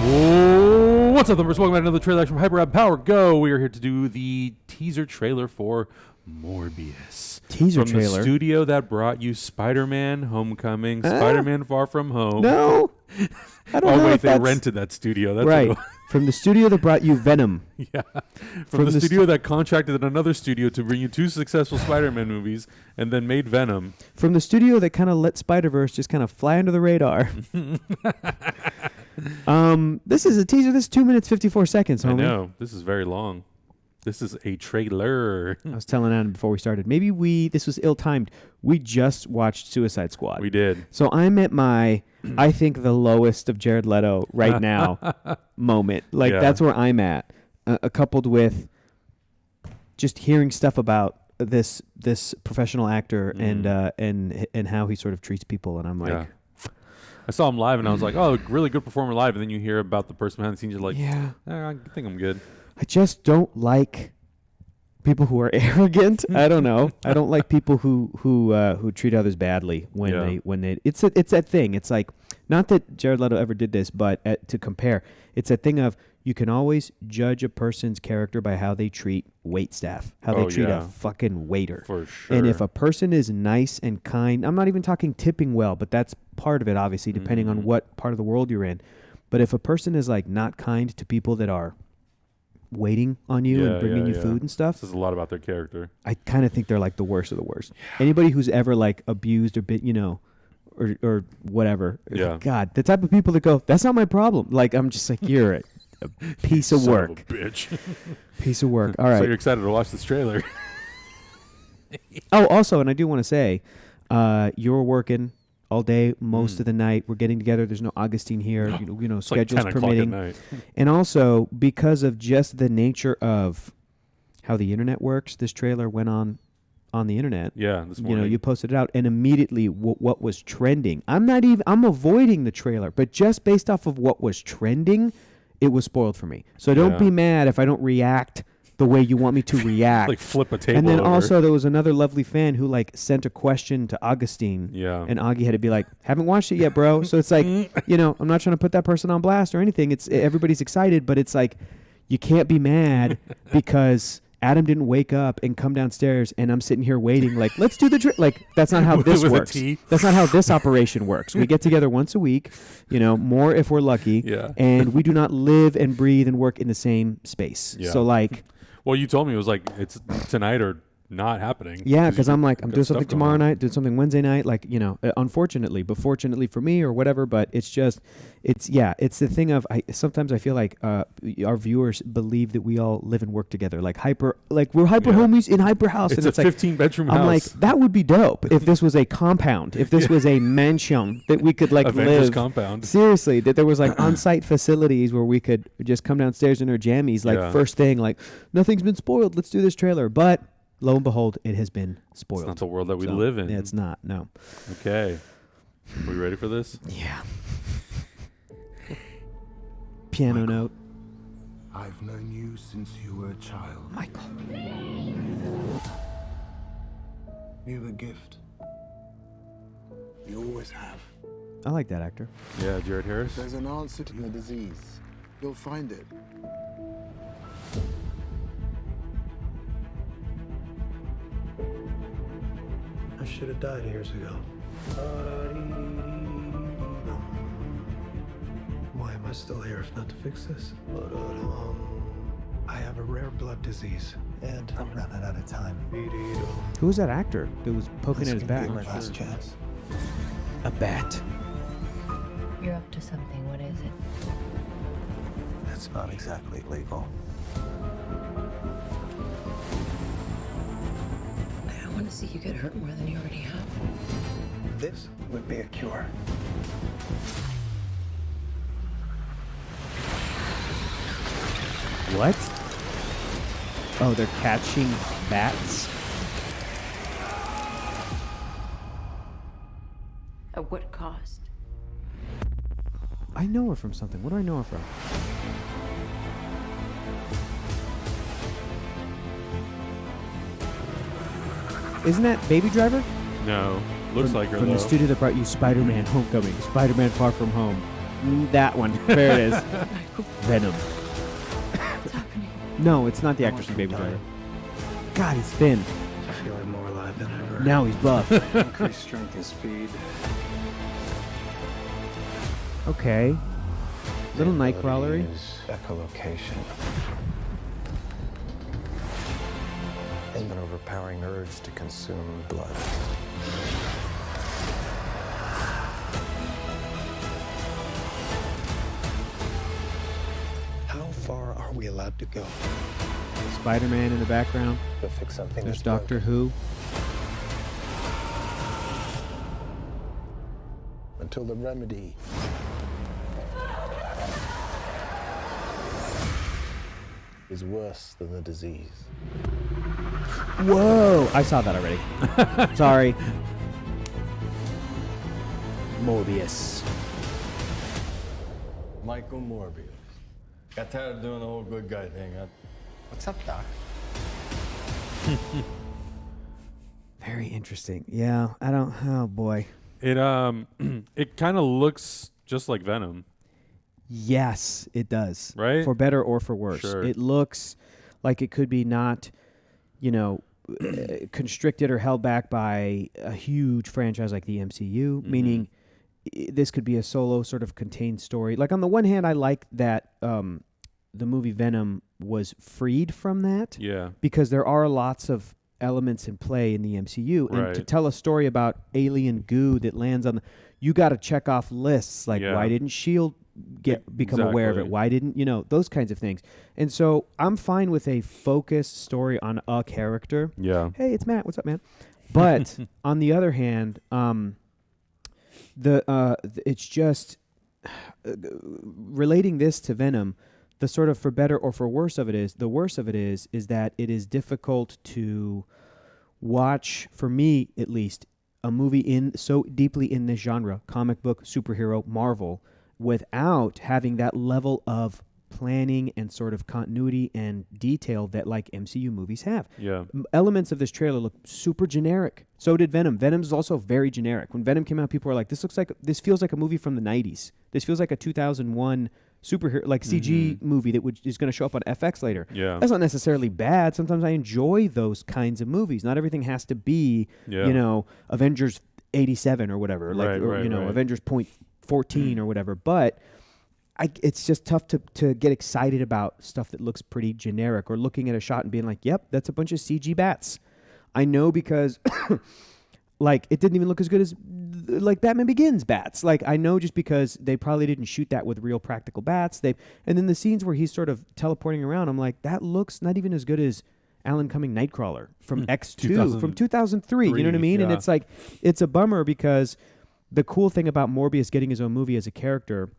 Oh, what's up, numbers? Welcome back to another trailer action from Hyper Power Go. We are here to do the teaser trailer for Morbius. Teaser from trailer? the studio that brought you Spider-Man Homecoming, Spider-Man Far From Home. No. I don't know wait, if they that's... rented that studio. That's right. what From the studio that brought you Venom. yeah. From the studio that contracted another studio to bring you two successful Spider-Man movies and then made Venom. From the studio that kind of let Spider-Verse just kind of fly under the radar. This is a teaser. This is 2 minutes, 54 seconds, homie. I know. This is very long. This is a trailer. I was telling Adam before we started, maybe this was ill-timed. We just watched Suicide Squad. We did. So I'm at my, I think, the lowest of Jared Leto right now moment. Like, that's where I'm at, coupled with just hearing stuff about this professional actor and how he sort of treats people. And I'm like... Yeah. I saw him live, and I was like, oh, really good performer live. And then you hear about the person behind the scenes, you're like, yeah, I think I'm good. I just don't like people who are arrogant. I don't know. I don't like people who treat others badly when they. It's that thing. It's like, not that Jared Leto ever did this, but to compare, it's that thing of you can always judge a person's character by how they treat wait staff, how they treat a fucking waiter. For sure. And if a person is nice and kind, I'm not even talking tipping well, but that's part of it, obviously, depending on what part of the world you're in. But if a person is like not kind to people that are waiting on you and bringing you food and stuff, says a lot about their character. I kind of think they're like the worst of the worst. Anybody who's ever like abused or been, or whatever. Yeah. God, the type of people that go, that's not my problem. Like, I'm just like, you're a piece of work. Son of a bitch. Piece of work. All right. So you're excited to watch this trailer. Oh, also, and I do want to say, you're working all day, most of the night. We're getting together. There's no Augustine here. It's schedules like 10 permitting. o'clock at night. And also, because of just the nature of how the internet works, this trailer went on the internet. Yeah, this morning. You posted it out, and immediately what was trending. I'm avoiding the trailer, but just based off of what was trending, it was spoiled for me. So don't be mad if I don't react the way you want me to react. Like flip a table And then over. also there was another lovely fan who like sent a question to Augustine. Yeah. And Augie had to be like, haven't watched it yet, bro. So it's like, I'm not trying to put that person on blast or anything. It's everybody's excited, but it's like, you can't be mad because Adam didn't wake up and come downstairs and I'm sitting here waiting like, let's do the like, that's not how this works. That's not how this operation works. We get together once a week, more if we're lucky. Yeah. And we do not live and breathe and work in the same space. Yeah. So like, well, you told me it was like it's tonight or not happening. Yeah, because I'm like, I'm doing something tomorrow on. night, doing something Wednesday night, like, unfortunately, but fortunately for me or whatever, but it's just, it's the thing of, sometimes I feel like our viewers believe that we all live and work together, we're hyper homies in hyper house. It's and it's a like, 15-bedroom house. I'm like, that would be dope if this was a compound, if this was a mansion that we could like Avengers live. compound. Seriously, that there was like on-site facilities where we could just come downstairs in our jammies, like first thing, like, nothing's been spoiled, let's do this trailer, but lo and behold, it has been spoiled. It's not the world that we live in. It's not, no. Okay. Are we ready for this? Yeah. Piano Michael, note. I've known you since you were a child. Michael. You're a gift. You always have. I like that actor. Yeah, Jared Harris. There's an answer to the disease. You'll find it. I should have died years ago. Why am I still here if not to fix this? I have a rare blood disease, and I'm running out of time. Who was that actor that was poking at his back? My last chance. A bat. You're up to something. What is it? That's not exactly legal. I don't want to see you get hurt more than you already have. This would be a cure. What? Oh, they're catching bats? At what cost? I know her from something. What do I know her from? Isn't that Baby Driver? No. Looks like her, From though. the studio that brought you Spider-Man Homecoming, Spider-Man Far From Home, That one. There it is. Venom. No, it's not the actress from Baby Driver. God, he's thin. I'm feeling more alive than ever. Now he's buff. Increased strength and speed. Okay. Little Nightcrawlery. Echolocation. And an overpowering urge to consume blood. How far are we allowed to go Spider-Man in the background. to fix something There's that's Doctor broken? Who. Until the remedy is worse than the disease. Whoa! I saw that already. Sorry. Morbius. Michael Morbius. Got tired of doing the whole good guy thing. What's up, Doc? Very interesting. Yeah, I don't. Oh boy. It it kind of looks just like Venom. Yes, it does. Right? For better or for worse. Sure. It looks like it could be not, constricted or held back by a huge franchise like the MCU, meaning this could be a solo sort of contained story. Like on the one hand, I like that the movie Venom was freed from that. Yeah. Because there are lots of elements in play in the MCU, and to Right. tell a story about alien goo that lands on you got to check off lists like Yeah. why didn't Shield become aware of it, Exactly. why didn't those kinds of things. And so I'm fine with a focused story on a character. Yeah. Hey, it's Matt, what's up, man? But on the other hand, it's just relating this to Venom. The sort of for better or for worse of it is, the worse of it is that it is difficult to watch, for me at least, a movie in so deeply in this genre, comic book, superhero, Marvel, without having that level of planning and sort of continuity and detail that like MCU movies have. Yeah. Elements of this trailer look super generic. So did Venom. Venom's also very generic. When Venom came out, people were like, this feels like a movie from the 90s. This feels like a 2001 superhero, like CG movie that is going to show up on FX later. Yeah. That's not necessarily bad. Sometimes I enjoy those kinds of movies. Not everything has to be, Avengers 87 or whatever, Right, right. Avengers Point 14 or whatever. But it's just tough to get excited about stuff that looks pretty generic, or looking at a shot and being like, yep, that's a bunch of CG bats. I know because like it didn't even look as good as like Batman Begins bats. Like I know just because they probably didn't shoot that with real practical bats. And then the scenes where he's sort of teleporting around, I'm like, that looks not even as good as Alan Cumming Nightcrawler from X2 from 2003. You know what I mean? Yeah. And it's like, it's a bummer because the cool thing about Morbius getting his own movie as a character,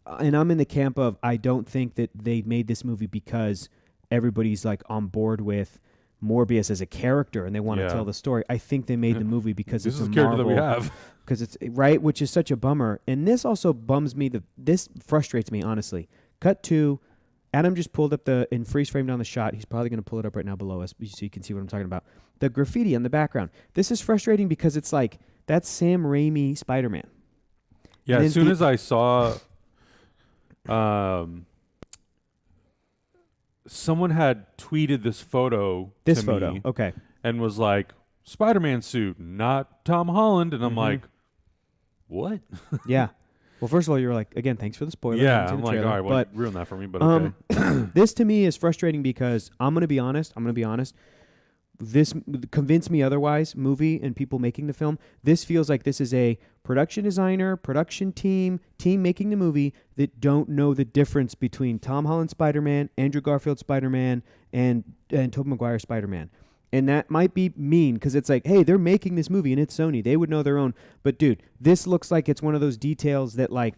and I'm in the camp of, I don't think that they made this movie because everybody's like on board with Morbius as a character and they want to tell the story. I think they made the movie because This it's is a a character that Marvel, we have. because it's right, which is such a bummer. And this also bums me. This frustrates me, honestly. Cut to, Adam just pulled up in freeze frame down the shot. He's probably going to pull it up right now below us so you can see what I'm talking about. The graffiti on the background. This is frustrating because it's like, that's Sam Raimi Spider-Man. Yeah, And as then soon as I saw someone had tweeted this photo to me Okay. and was like, Spider-Man suit, not Tom Holland. And I'm like, what? Yeah. Well, first of all, you were like, again, thanks for the spoiler. I Yeah, haven't seen I'm the like, all trailer. right, well, But you ruined that for me, but okay. this to me is frustrating because I'm going to be honest. This convince me otherwise movie and people making the film. This feels like this is a production designer, production team making the movie that don't know the difference between Tom Holland Spider-Man, Andrew Garfield Spider-Man, and Tobey Maguire Spider-Man. And that might be mean because it's like, hey, they're making this movie and it's Sony. They would know their own. But, dude, this looks like it's one of those details that, like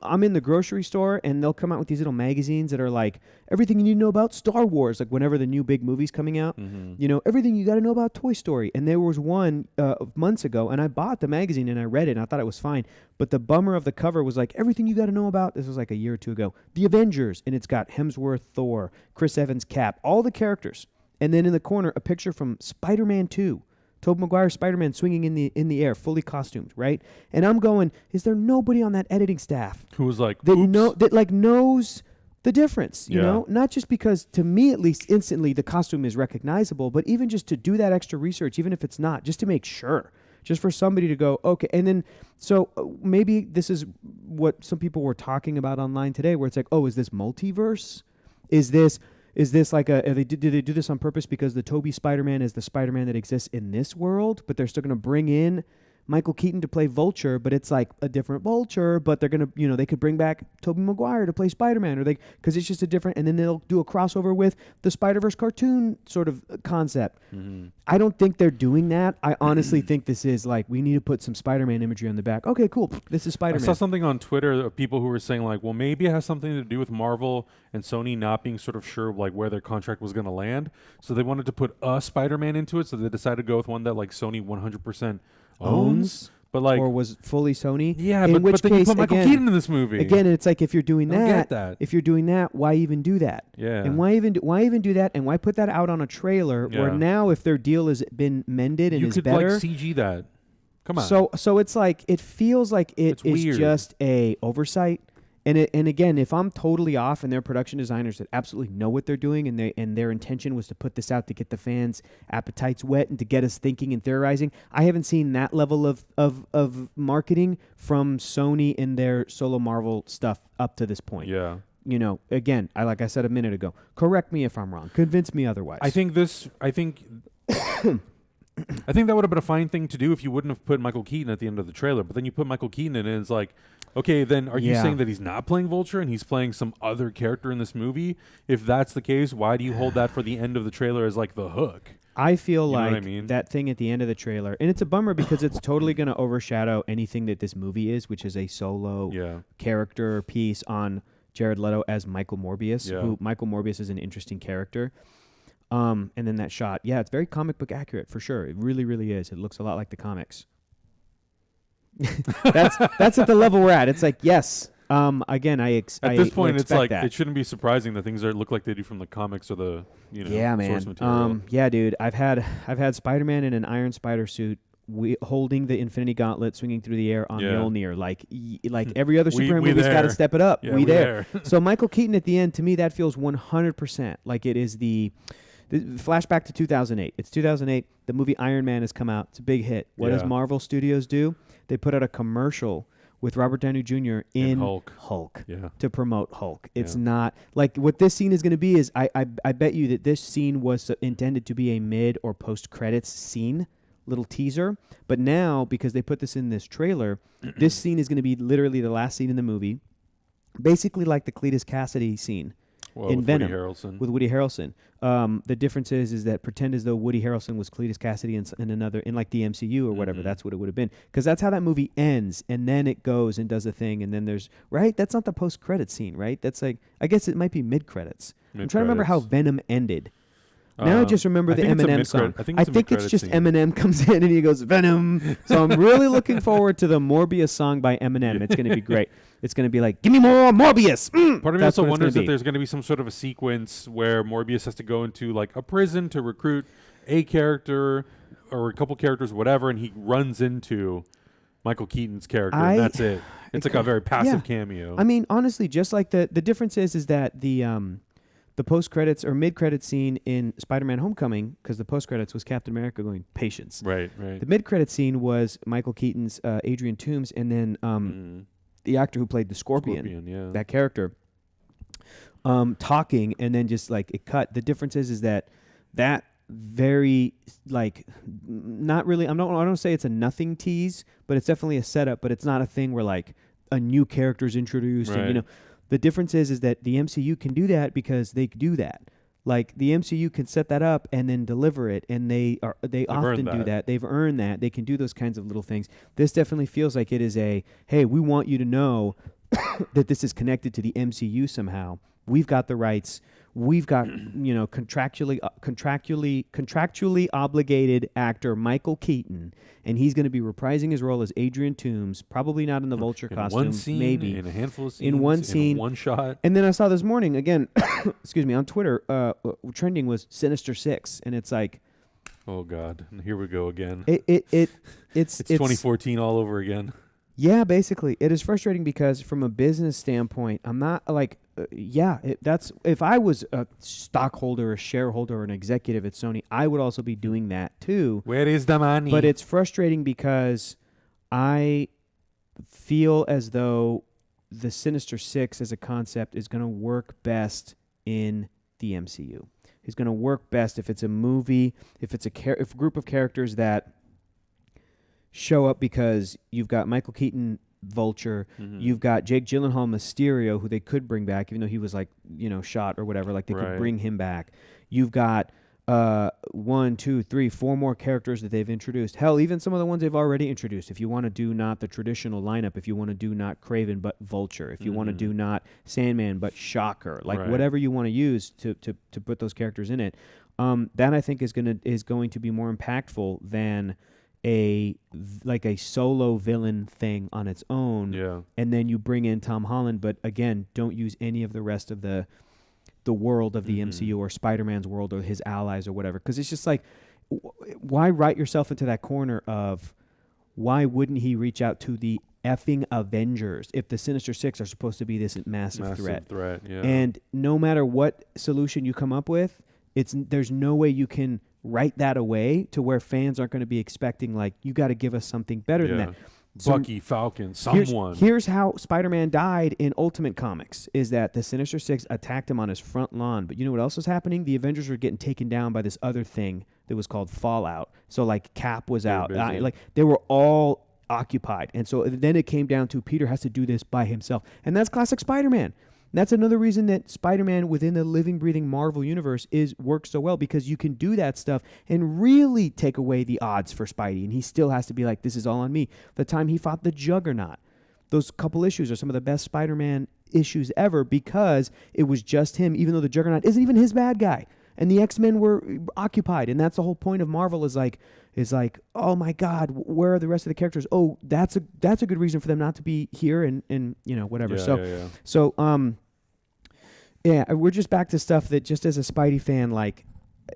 I'm in the grocery store and they'll come out with these little magazines that are like, everything you need to know about Star Wars, like whenever the new big movie's coming out. Everything you got to know about Toy Story. And there was one months ago, and I bought the magazine and I read it and I thought it was fine. But the bummer of the cover was like, everything you got to know about, this was like a year or two ago, the Avengers. And it's got Hemsworth, Thor, Chris Evans, Cap, all the characters. And then in the corner, a picture from Spider-Man 2, Tobey Maguire Spider-Man swinging in the air, fully costumed, right? And I'm going, is there nobody on that editing staff Who was like, that knows the difference, you Yeah. know? Not just because, to me at least, instantly the costume is recognizable, but even just to do that extra research, even if it's not, just to make sure. Just for somebody to go, okay. And then, so maybe this is what some people were talking about online today, where it's like, oh, is this multiverse? Is this like did they do this on purpose because the Tobey Spider-Man is the Spider-Man that exists in this world, but they're still going to bring in Michael Keaton to play Vulture, but it's like a different Vulture, but they're going to, they could bring back Tobey Maguire to play Spider-Man, because it's just a different, and then they'll do a crossover with the Spider-Verse cartoon sort of concept. Mm-hmm. I don't think they're doing that. I honestly think this is like, we need to put some Spider-Man imagery on the back. Okay, cool. This is Spider-Man. I saw something on Twitter of people who were saying like, well, maybe it has something to do with Marvel and Sony not being sort of sure like where their contract was going to land. So they wanted to put a Spider-Man into it. So they decided to go with one that like Sony 100% owns. But like, or was fully Sony. yeah, In but which then you case, put Michael again, Keaton in this movie. Again, it's like if you're doing I don't get that, that. if you're doing that, why even do that? Yeah. And why even do that? And why put that out on a trailer where Yeah. now if their deal has been mended and You is could better, like CG that. Come on. so it's like it feels like It's it is weird. just a oversight. And again, if I'm totally off and they're production designers that absolutely know what they're doing and their intention was to put this out to get the fans' appetites wet and to get us thinking and theorizing, I haven't seen that level of marketing from Sony in their solo Marvel stuff up to this point. yeah. Again, like I said a minute ago, correct me if I'm wrong. Convince me otherwise. I think that would have been a fine thing to do if you wouldn't have put Michael Keaton at the end of the trailer. But then you put Michael Keaton in and it's like, okay, then are you Yeah. saying that he's not playing Vulture and he's playing some other character in this movie? If that's the case, why do you hold that for the end of the trailer as like the hook? I feel You know like what I mean? that thing at the end of the trailer, and it's a bummer because it's totally going to overshadow anything that this movie is, which is a solo Yeah. character piece on Jared Leto as Michael Morbius, Yeah. who Michael Morbius is an interesting character. And then that shot, yeah, it's very comic book accurate for sure. It really, really is. It looks a lot like the comics. That's at the level we're at. It's like, yes. Again, At this point, it's expect like that. it shouldn't be surprising that things look like they do from the comics or the Yeah, source man. material. Yeah, dude. I've had Spider-Man in an Iron Spider suit, holding the Infinity Gauntlet, swinging through the air on Yeah. Mjolnir. Like every other Superman we movie's got to there. step it up. Yeah, we we there. there. So Michael Keaton at the end, to me, that feels 100% like it is the flashback to 2008. It's 2008. The movie Iron Man has come out. It's a big hit. What does Yeah. Marvel Studios do? They put out a commercial with Robert Downey Jr. in Hulk. Yeah. to promote Hulk. It's Yeah. not like what this scene is going to be is I bet you that this scene was intended to be a mid or post credits scene, little teaser. But now because they put this in this trailer, this scene is going to be literally the last scene in the movie, basically like the Cletus Cassidy scene. Well, in with Venom, Woody Harrelson. with Woody Harrelson. The difference is that pretend as though Woody Harrelson was Cletus Cassidy in like the MCU or whatever. Mhm. That's what it would have been, because that's how that movie ends, and then it goes and does a thing, and then there's right. That's not the post credit scene, right? That's like I guess it might be mid credits. I'm trying to remember how Venom ended. Now I just remember the Eminem song. I think it's just Eminem comes in and he goes Venom. So I'm really looking forward to the Morbius song by Eminem. It's going to be great. It's going to be like, give me more Morbius. Part of me That's also what it's wonders gonna if be. there's going to be some sort of a sequence where Morbius has to go into like a prison to recruit a character or a couple characters, whatever, and he runs into Michael Keaton's character, and that's it. It's like a very passive cameo. I mean, honestly, just like the difference is that the post credits or mid credits scene in Spider-Man: Homecoming, because the post credits was Captain America going patience. Right. The mid credit scene was Michael Keaton's Adrian Toomes, and then the actor who played the Scorpion, that character, talking, and then just like it cut. The difference is that very like not really. I don't say it's a nothing tease, but it's definitely a setup. But it's not a thing where like a new character's introduced, and the difference is that the MCU can do that because they do that. Like the MCU can set that up and then deliver it, and they often do that. They've earned that. They can do those kinds of little things. This definitely feels like it is a, hey, we want you to know that this is connected to the MCU somehow. We've got the rights. We've got, contractually obligated actor Michael Keaton, and he's going to be reprising his role as Adrian Toomes, probably not in the Vulture costume, one scene, maybe in a handful of scenes, in one scene, one shot. And then I saw this morning again, excuse me, on Twitter, trending was Sinister Six, and it's like, Oh God, and here we go again. It's 2014 all over again. Yeah, basically, it is frustrating because from a business standpoint, I'm not like, that's if I was a stockholder, a shareholder, or an executive at Sony, I would also be doing that too. Where is the money? But it's frustrating because I feel as though the Sinister Six as a concept is going to work best in the MCU. It's going to work best if it's a movie, if it's if a group of characters that show up because you've got Michael Keaton, Vulture, you've got Jake Gyllenhaal, Mysterio, who they could bring back, even though he was like, shot or whatever, like they could bring him back. You've got 1, 2, 3, 4 more characters that they've introduced. Hell, even some of the ones they've already introduced. If you want to do not the traditional lineup, if you want to do not Kraven but Vulture, if you want to do not Sandman but Shocker, like whatever you want to use to put those characters in it, that I think is going to be more impactful than a solo villain thing on its own, and then you bring in Tom Holland, but again, don't use any of the rest of the world of the MCU or Spider-Man's world or his allies or whatever, because it's just like, why write yourself into that corner of why wouldn't he reach out to the effing Avengers if the Sinister Six are supposed to be this massive threat? And no matter what solution you come up with, there's no way you can write that away to where fans aren't going to be expecting, like, you got to give us something better than that. Bucky, Falcon, someone. Here's how Spider-Man died in Ultimate Comics, is that the Sinister Six attacked him on his front lawn. But you know what else was happening? The Avengers were getting taken down by this other thing that was called Fallout. So, like, Cap was out. Like, they were all occupied. And so then it came down to Peter has to do this by himself. And that's classic Spider-Man. That's another reason that Spider-Man within the living, breathing Marvel universe works so well, because you can do that stuff and really take away the odds for Spidey, and he still has to be like, this is all on me. The time he fought the Juggernaut, those couple issues are some of the best Spider-Man issues ever, because it was just him, even though the Juggernaut isn't even his bad guy, and the X-Men were occupied, and that's the whole point of Marvel is like, oh my God, where are the rest of the characters? Oh, that's a good reason for them not to be here, and whatever. We're just back to stuff that just as a Spidey fan, like,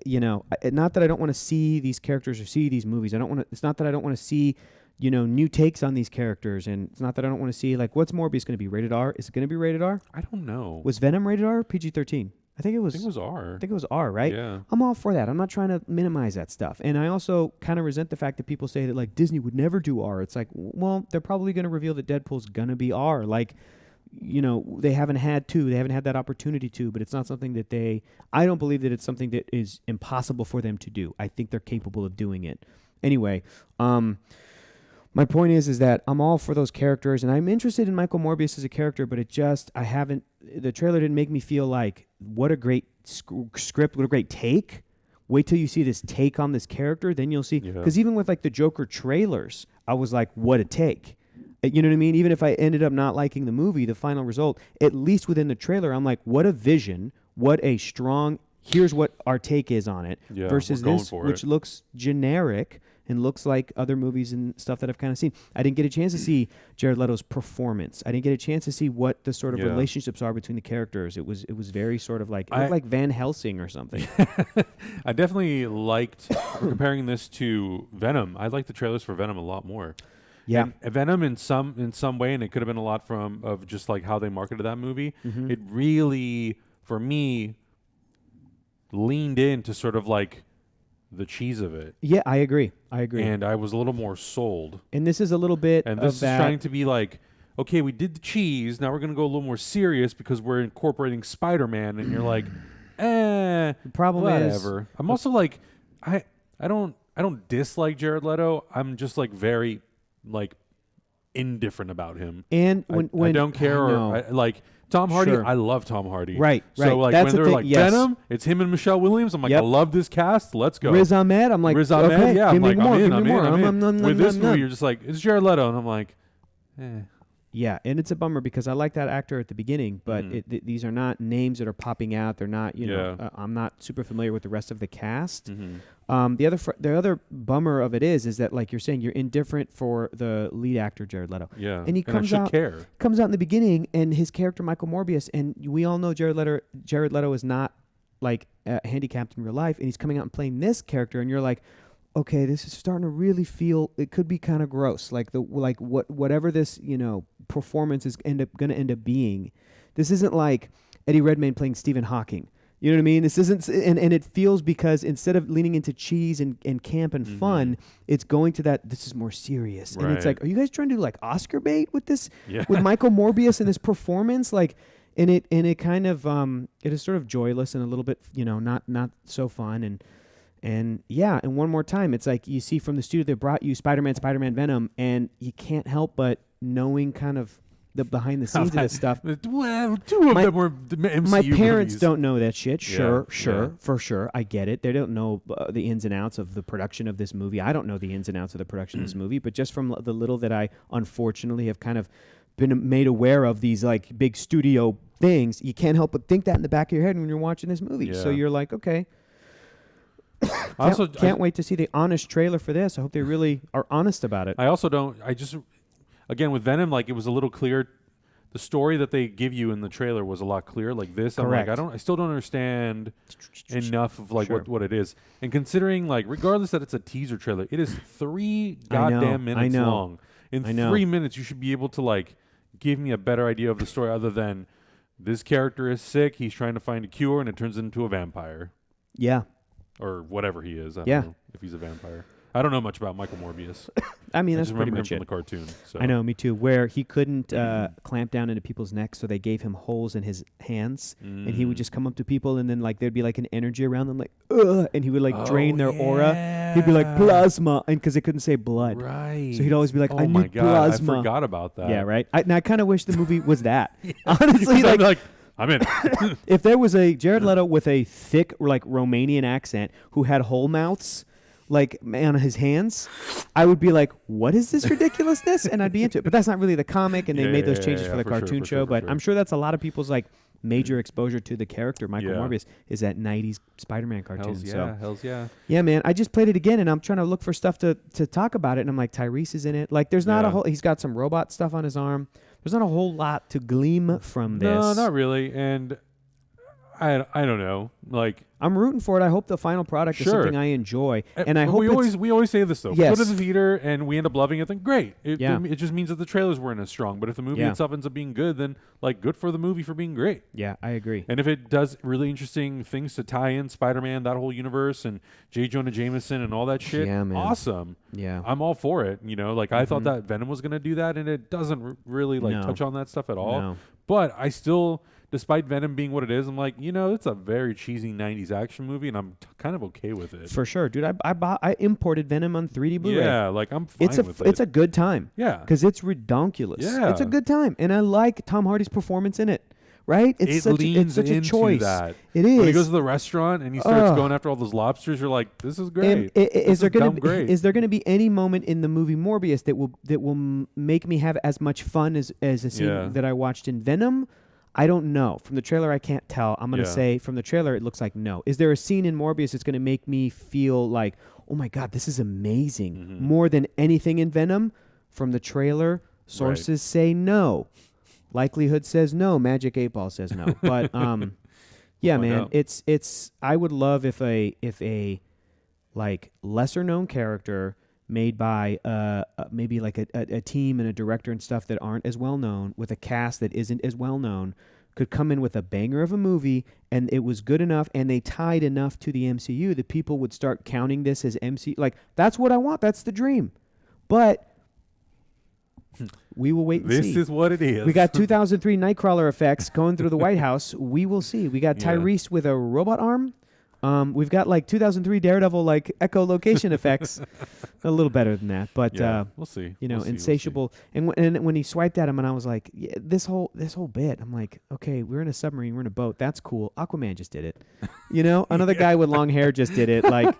not that I don't want to see these characters or see these movies. It's not that I don't want to see, new takes on these characters, and it's not that I don't want to see, like, what's Morbius going to be, rated R? Is it going to be rated R? I don't know. Was Venom rated R or PG-13? I think it was R. I think it was R, right? Yeah. I'm all for that. I'm not trying to minimize that stuff. And I also kind of resent the fact that people say that, like, Disney would never do R. It's like, well, they're probably going to reveal that Deadpool's going to be R. Like, they haven't had to. They haven't had that opportunity to, but it's not something that I don't believe that it's something that is impossible for them to do. I think they're capable of doing it. Anyway, my point is that I'm all for those characters, and I'm interested in Michael Morbius as a character, but the trailer didn't make me feel like, what a great script, what a great take. Wait till you see this take on this character, then you'll see. Because even with, like, the Joker trailers, I was like, what a take. You know what I mean? Even if I ended up not liking the movie, the final result, at least within the trailer, I'm like, what a vision, what a strong, here's what our take is on it, versus this, which looks generic and looks like other movies and stuff that I've kind of seen. I didn't get a chance to see Jared Leto's performance. I didn't get a chance to see what the sort of relationships are between the characters. It was very sort of like, it looked like Van Helsing or something. I definitely liked, comparing this to Venom, I liked the trailers for Venom a lot more. Yeah, and Venom in some way, and it could have been a lot of just like how they marketed that movie. Mm-hmm. It really, for me, leaned into sort of like the cheese of it. Yeah, I agree. And I was a little more sold. And this is a little bit and this is trying to be like, okay, we did the cheese, now we're going to go a little more serious because we're incorporating Spider-Man, and you're like, the problem whatever. Is, I'm also like, I don't dislike Jared Leto. I'm just like very like indifferent about him, and when I don't care, or like Tom Hardy. Sure. I love Tom Hardy, right? So like that's when they're like Venom, it's him and Michelle Williams. I'm like, I love this cast. Let's go. Riz Ahmed. I'm like, Riz Ahmed. Okay, yeah, I'm like, I'm in. With this movie, you're just like, it's Jared Leto, and I'm like, Yeah, and it's a bummer because I like that actor at the beginning, but these are not names that are popping out. They're not, I'm not super familiar with the rest of the cast. Mm-hmm. The other bummer of it is that, like you're saying, you're indifferent for the lead actor Jared Leto. Yeah, and he comes out in the beginning, and his character Michael Morbius, and we all know Jared Leto is not like handicapped in real life, and he's coming out and playing this character, and you're like, okay, this is starting to really feel. It could be kind of gross, like whatever this performance is going to end up being. This isn't like Eddie Redmayne playing Stephen Hawking. You know what I mean? This isn't, and it feels, because instead of leaning into cheese and camp and fun, it's going to that. This is more serious, and it's like, are you guys trying to do like Oscar bait with this, with Michael Morbius and this performance? Like, and it kind of it is sort of joyless and a little bit not so fun, and one more time, it's like you see from the studio that brought you Spider-Man, Venom, and you can't help but knowing kind of the behind the scenes of this stuff. Well, two of them were the MCU My parents movies. don't know that shit. Sure, Yeah. for sure. I get it. They don't know the ins and outs of the production of this movie. I don't know the ins and outs of the production of this movie, but just from the little that I unfortunately have kind of been made aware of these like big studio things, you can't help but think that in the back of your head when you're watching this movie. So you're like, okay. Can't wait to see the honest trailer for this. I hope they really are honest about it. I also don't. Again, with Venom, like, it was a little clear. The story that they give you in the trailer was a lot clearer. Like this, Correct. I'm like, I still don't understand enough of like Sure. what it is. And considering, like, regardless that it's a teaser trailer, it is 3 goddamn minutes long. In 3 minutes, you should be able to like give me a better idea of the story, other than this character is sick, he's trying to find a cure, and it turns into a vampire. Yeah. Or whatever he is. I Yeah. don't know if he's a vampire. I don't know much about Michael Morbius. I mean, I that's just pretty remember him much from it. the cartoon. So. I know, me too. Where he couldn't clamp down into people's necks, so they gave him holes in his hands, and he would just come up to people, and then like there'd be like an energy around them, like ugh, and he would like drain their aura. He'd be like plasma, and because they couldn't say blood, Right. so he'd always be like, oh I my need God, plasma. I forgot about that. Yeah, right. And I kind of wish the movie was that. Honestly, I'd be like I'm in. if there was a Jared Leto with a thick like Romanian accent who had whole mouths like on his hands, I would be like, what is this ridiculousness? And I'd be into it. But that's not really the comic, and they made those changes for the cartoon show. But I'm sure that's a lot of people's like major exposure to the character Michael Morbius is that 90s Spider-Man cartoon. Hells yeah. Yeah, man. I just played it again, and I'm trying to look for stuff to talk about it, and I'm like, Tyrese is in it. Like, there's not a whole. He's got some robot stuff on his arm. There's not a whole lot to glean from this. No, not really. And I don't know. Like, I'm rooting for it. I hope the final product is something I enjoy, and I hope we always say this though. Yes. Go to the theater and we end up loving it. Then great. It just means that the trailers weren't as strong. But if the movie itself ends up being good, then like good for the movie for being great. Yeah, I agree. And if it does really interesting things to tie in Spider-Man, that whole universe, and J. Jonah Jameson and all that shit, awesome. Yeah, I'm all for it. You know, like I thought that Venom was gonna do that, and it doesn't really like touch on that stuff at all. No. But I still, despite Venom being what it is, I'm like, it's a very cheesy 90s action movie, and I'm kind of okay with it. For sure, dude. I imported Venom on 3D Blu-ray. Yeah, like I'm fine with it. It's a good time. Yeah. Because it's redonkulous. Yeah. It's a good time. And I like Tom Hardy's performance in it. Right? It's such a choice. That. It is. When he goes to the restaurant and he starts going after all those lobsters, you're like, this is great. Is there going to be any moment in the movie Morbius that will make me have as much fun as a scene that I watched in Venom? I don't know. From the trailer, I can't tell. I'm going to say from the trailer, it looks like no. Is there a scene in Morbius that's going to make me feel like, oh my God, this is amazing, more than anything in Venom? From the trailer, sources say no. Likelihood says no. Magic 8 Ball says no. But yeah, man, it's. I would love if a like lesser known character made by maybe like a team and a director and stuff that aren't as well known, with a cast that isn't as well known, could come in with a banger of a movie, and it was good enough, and they tied enough to the MCU that people would start counting this as MCU. Like, that's what I want. That's the dream. But we will wait and see. This is what it is. We got 2003 Nightcrawler effects going through the White House. We will see. We got Tyrese with a robot arm. We've got like 2003 Daredevil like echolocation effects, a little better than that, but we'll see. Insatiable. And when he swiped at him, and I was like, this whole bit, I'm like, okay, we're in a submarine, we're in a boat, that's cool. Aquaman just did it, another guy with long hair just did it. Like,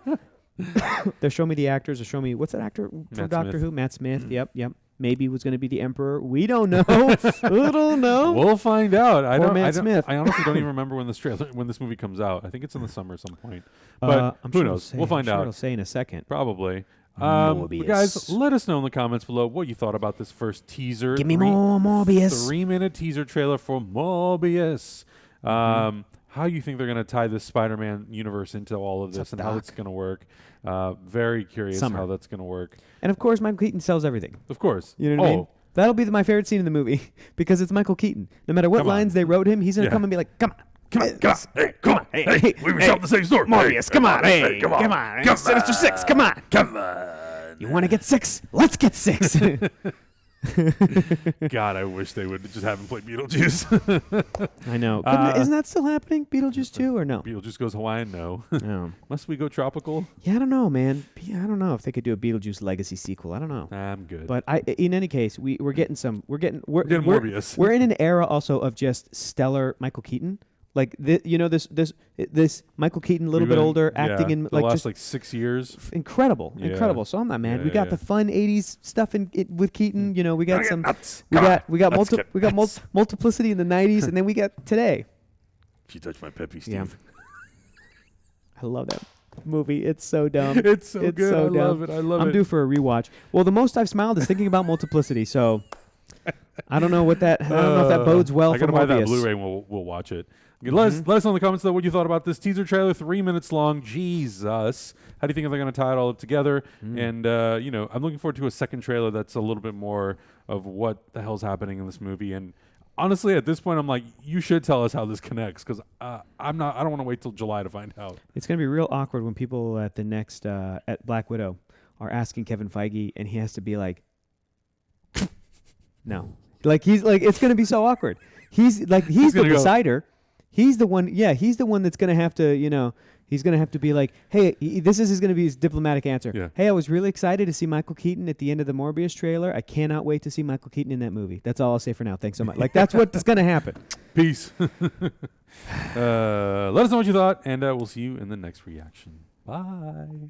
they're showing me the actors. They're showing me what's that actor from Doctor Who? Matt Smith. Yep. Maybe he was going to be the Emperor. We don't know. We don't know. We'll find out. I honestly don't even remember when this movie comes out. I think it's in the summer at some point. But who knows? We'll find out. I'll say in a second. Probably. Morbius. Guys, let us know in the comments below what you thought about this first teaser. Give me more Morbius. 3-minute teaser trailer for Morbius. how you think they're going to tie this Spider-Man universe into all of this and how it's going to work. Very curious how that's going to work. And of course, Michael Keaton sells everything. Of course. You know what I mean? That'll be my favorite scene in the movie because it's Michael Keaton. No matter what lines they wrote him, he's going to come and be like, come on. Come on. Hey, we were shopping the same store. Morbius, come on. Hey, come on. Sinister Six, come on. Come on. You want to get 6? Let's get 6. God, I wish they would just have him play Beetlejuice. I know. Isn't that still happening? Beetlejuice 2 or no? Beetlejuice goes Hawaiian? No. No. Must we go tropical? Yeah, I don't know, man. I don't know if they could do a Beetlejuice Legacy sequel. I don't know. I'm good. But in any case, we're getting Morbius. We're in an era also of just stellar Michael Keaton. Like this Michael Keaton, a little bit older, acting in the like last just like 6 years. Incredible. So I'm not mad. We got the fun '80s stuff with Keaton. You know, we got multiplicity in the '90s, and then we got today. She touched my peppy, Steve. Yeah. I love that movie. It's so dumb. It's so good. So I dumb. love it. I love it. I'm due for a rewatch. Well, the most I've smiled is thinking about multiplicity. So I don't know what that. I don't know if that bodes well for Morbius. I gotta buy that Blu-ray and we'll watch it. Let us know in the comments though what you thought about this teaser trailer. 3 minutes long. Jesus, how do you think they're going to tie it all up together? And I'm looking forward to a second trailer that's a little bit more of what the hell's happening in this movie. And honestly, at this point, I'm like, you should tell us how this connects because I don't want to wait till July to find out. It's going to be real awkward when people at the next at Black Widow are asking Kevin Feige, and he has to be like, no, like he's like it's going to be so awkward. He's the decider. He's the one. Yeah, he's the one that's going to have to. He's going to have to be like, hey, this is going to be his diplomatic answer. Yeah. Hey, I was really excited to see Michael Keaton at the end of the Morbius trailer. I cannot wait to see Michael Keaton in that movie. That's all I'll say for now. Thanks so much. Like that's what's going to happen. Peace. Let us know what you thought, and we'll see you in the next reaction. Bye.